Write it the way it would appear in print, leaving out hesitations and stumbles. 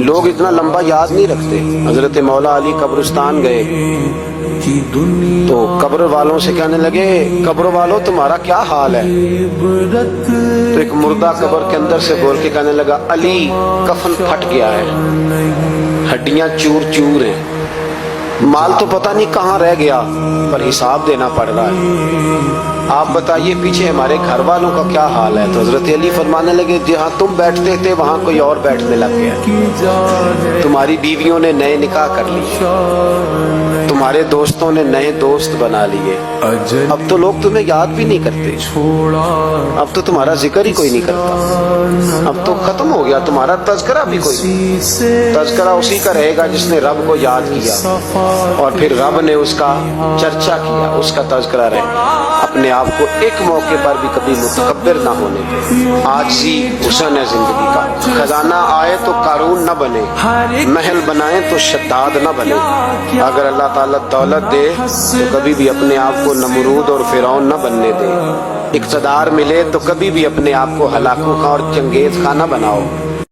لوگ اتنا لمبا یاد نہیں رکھتے۔ حضرت مولا علی قبرستان گئے تو قبر والوں سے کہنے لگے قبر والوں تمہارا کیا حال ہے؟ تو ایک مردہ قبر کے اندر سے بول کے کہنے لگا علی کفن پھٹ گیا ہے، ہڈیاں چور چور ہیں، مال تو پتہ نہیں کہاں رہ گیا پر حساب دینا پڑ رہا ہے، آپ بتائیے پیچھے ہمارے گھر والوں کا کیا حال ہے؟ تو حضرت علی فرمانے لگے جہاں تم بیٹھتے تھے وہاں کوئی اور بیٹھنے لگ گیا، تمہاری بیویوں نے نئے نکاح کر لیے، تمہارے دوستوں نے نئے دوست بنا لیے، اب تو لوگ تمہیں یاد بھی نہیں کرتے، اب تو تمہارا ذکر ہی کوئی نہیں کرتا، اب تو ختم ہو گیا تمہارا تذکرہ بھی کوئی نہیں، تذکرہ اسی کا رہے گا جس نے رب کو یاد کیا اور پھر رب نے اس کا چرچا کیا، اس کا تذکرہ رہے، اپنے آپ کو ایک موقع پر بھی کبھی متکبر نہ ہونے دے، عاجزی حسن ہے زندگی کا، خزانہ آئے تو قارون نہ بنے، محل بنائے تو شداد نہ بنے، اگر اللہ تعالیٰ دولت دے تو کبھی بھی اپنے آپ کو نمرود اور فرعون نہ بننے دے، اقتدار ملے تو کبھی بھی اپنے آپ کو ہلاکو خاں اور چنگیز خاں نہ بناؤ،